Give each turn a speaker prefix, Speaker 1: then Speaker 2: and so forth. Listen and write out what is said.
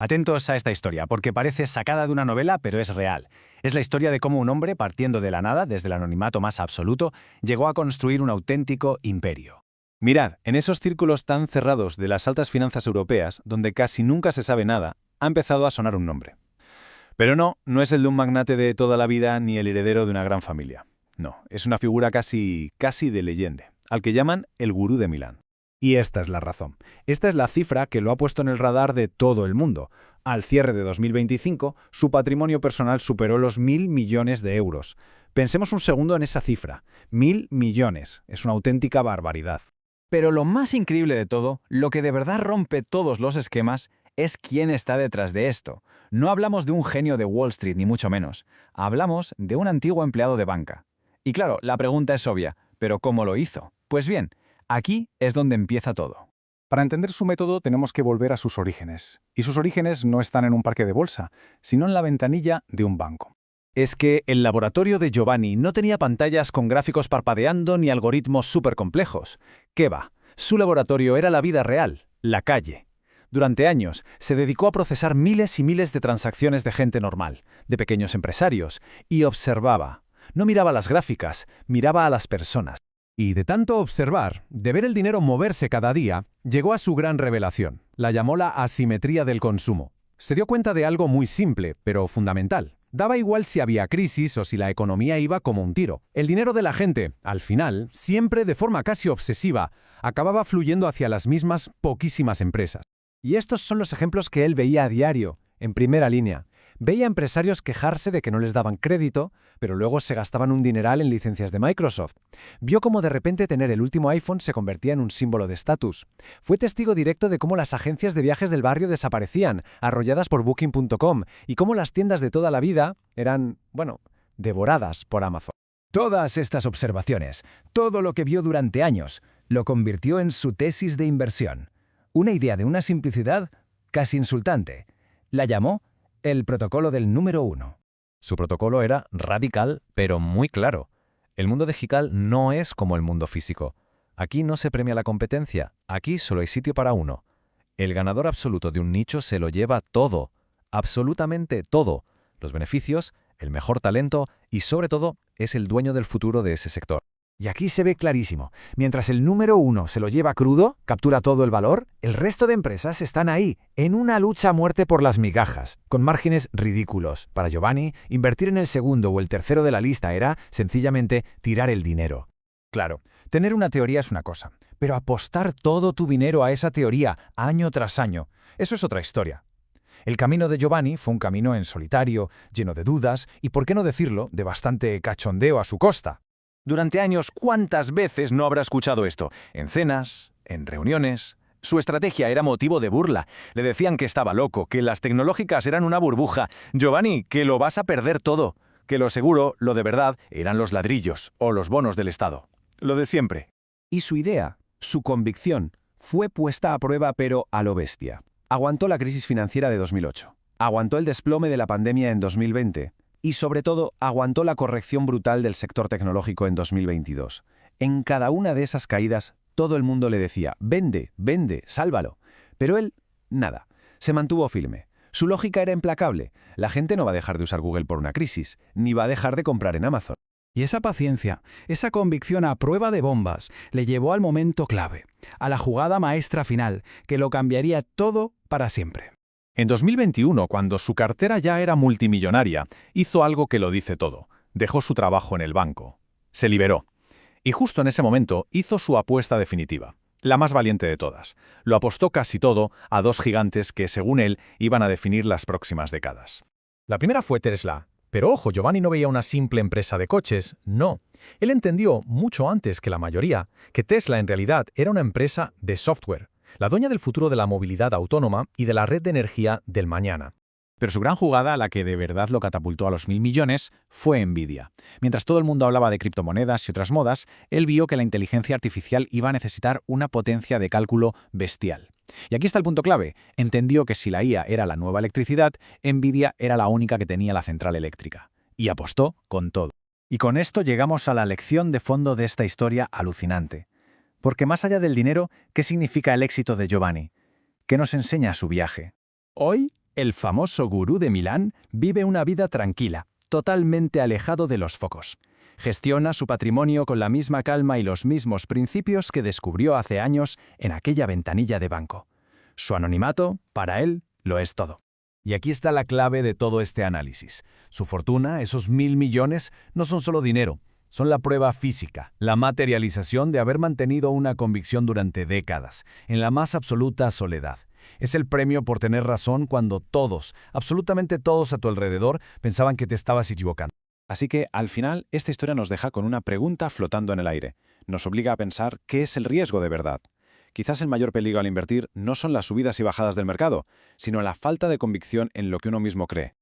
Speaker 1: Atentos a esta historia, porque parece sacada de una novela, pero es real. Es la historia de cómo un hombre, partiendo de la nada, desde el anonimato más absoluto, llegó a construir un auténtico imperio.
Speaker 2: Mirad, en esos círculos tan cerrados de las altas finanzas europeas, donde casi nunca se sabe nada, ha empezado a sonar un nombre. Pero no es el de un magnate de toda la vida ni el heredero de una gran familia. No, es una figura casi de leyenda, al que llaman el gurú de Milán.
Speaker 3: Y esta es la razón. Esta es la cifra que lo ha puesto en el radar de todo el mundo. Al cierre de 2025, su patrimonio personal superó los 1.000 millones de euros. Pensemos un segundo en esa cifra. 1.000 millones. Es una auténtica barbaridad.
Speaker 4: Pero lo más increíble de todo, lo que de verdad rompe todos los esquemas, es quién está detrás de esto. No hablamos de un genio de Wall Street, ni mucho menos. Hablamos de un antiguo empleado de banca. Y claro, la pregunta es obvia, ¿pero cómo lo hizo? Pues bien, aquí es donde empieza todo.
Speaker 5: Para entender su método tenemos que volver a sus orígenes. Y sus orígenes no están en un parque de bolsa, sino en la ventanilla de un banco.
Speaker 2: Es que el laboratorio de Giovanni no tenía pantallas con gráficos parpadeando ni algoritmos súper complejos. ¿Qué va? Su laboratorio era la vida real, la calle. Durante años se dedicó a procesar miles y miles de transacciones de gente normal, de pequeños empresarios, y observaba. No miraba las gráficas, miraba a las personas.
Speaker 6: Y de tanto observar, de ver el dinero moverse cada día, llegó a su gran revelación. La llamó la asimetría del consumo. Se dio cuenta de algo muy simple, pero fundamental. Daba igual si había crisis o si la economía iba como un tiro. El dinero de la gente, al final, siempre de forma casi obsesiva, acababa fluyendo hacia las mismas poquísimas empresas.
Speaker 3: Y estos son los ejemplos que él veía a diario, en primera línea. Veía empresarios quejarse de que no les daban crédito, pero luego se gastaban un dineral en licencias de Microsoft. Vio cómo de repente tener el último iPhone se convertía en un símbolo de estatus. Fue testigo directo de cómo las agencias de viajes del barrio desaparecían, arrolladas por Booking.com, y cómo las tiendas de toda la vida eran, devoradas por Amazon.
Speaker 7: Todas estas observaciones, todo lo que vio durante años, lo convirtió en su tesis de inversión. Una idea de una simplicidad casi insultante. La llamó el protocolo del número 1.
Speaker 2: Su protocolo era radical, pero muy claro. El mundo digital no es como el mundo físico. Aquí no se premia la competencia, aquí solo hay sitio para uno. El ganador absoluto de un nicho se lo lleva todo, absolutamente todo. Los beneficios, el mejor talento y, sobre todo, es el dueño del futuro de ese sector.
Speaker 7: Y aquí se ve clarísimo. Mientras el número 1 se lo lleva crudo, captura todo el valor, el resto de empresas están ahí, en una lucha a muerte por las migajas, con márgenes ridículos. Para Giovanni, invertir en el segundo o el tercero de la lista era, sencillamente, tirar el dinero.
Speaker 3: Claro, tener una teoría es una cosa, pero apostar todo tu dinero a esa teoría, año tras año, eso es otra historia. El camino de Giovanni fue un camino en solitario, lleno de dudas y, por qué no decirlo, de bastante cachondeo a su costa.
Speaker 1: Durante años, ¿cuántas veces no habrá escuchado esto? En cenas, en reuniones. Su estrategia era motivo de burla. Le decían que estaba loco, que las tecnológicas eran una burbuja. Giovanni, que lo vas a perder todo. Que lo seguro, lo de verdad, eran los ladrillos o los bonos del Estado. Lo de siempre.
Speaker 3: Y su idea, su convicción, fue puesta a prueba pero a lo bestia. Aguantó la crisis financiera de 2008. Aguantó el desplome de la pandemia en 2020. Y sobre todo, aguantó la corrección brutal del sector tecnológico en 2022. En cada una de esas caídas, todo el mundo le decía, vende, sálvalo. Pero él, nada. Se mantuvo firme. Su lógica era implacable. La gente no va a dejar de usar Google por una crisis, ni va a dejar de comprar en Amazon.
Speaker 8: Y esa paciencia, esa convicción a prueba de bombas, le llevó al momento clave, a la jugada maestra final, que lo cambiaría todo para siempre.
Speaker 2: En 2021, cuando su cartera ya era multimillonaria, hizo algo que lo dice todo. Dejó su trabajo en el banco. Se liberó. Y justo en ese momento hizo su apuesta definitiva. La más valiente de todas. Lo apostó casi todo a dos gigantes que, según él, iban a definir las próximas décadas.
Speaker 6: La primera fue Tesla. Pero ojo, Giovanni no veía una simple empresa de coches, no. Él entendió, mucho antes que la mayoría, que Tesla en realidad era una empresa de software. La dueña del futuro de la movilidad autónoma y de la red de energía del mañana.
Speaker 1: Pero su gran jugada, la que de verdad lo catapultó a los 1.000 millones, fue Nvidia. Mientras todo el mundo hablaba de criptomonedas y otras modas, él vio que la inteligencia artificial iba a necesitar una potencia de cálculo bestial. Y aquí está el punto clave. Entendió que si la IA era la nueva electricidad, Nvidia era la única que tenía la central eléctrica. Y apostó con todo. Y con esto llegamos a la lección de fondo de esta historia alucinante. Porque más allá del dinero, ¿qué significa el éxito de Giovanni? ¿Qué nos enseña su viaje? Hoy,
Speaker 3: El famoso gurú de Milán vive una vida tranquila, totalmente alejado de los focos. Gestiona su patrimonio con la misma calma y los mismos principios que descubrió hace años en aquella ventanilla de banco. Su anonimato, para él, lo es todo.
Speaker 2: Y aquí está la clave de todo este análisis. Su fortuna, esos 1.000 millones, no son solo dinero, son la prueba física, la materialización de haber mantenido una convicción durante décadas, en la más absoluta soledad. Es el premio por tener razón cuando todos, absolutamente todos a tu alrededor, pensaban que te estabas equivocando.
Speaker 1: Así que, al final, esta historia nos deja con una pregunta flotando en el aire. Nos obliga a pensar qué es el riesgo de verdad. Quizás el mayor peligro al invertir no son las subidas y bajadas del mercado, sino la falta de convicción en lo que uno mismo cree.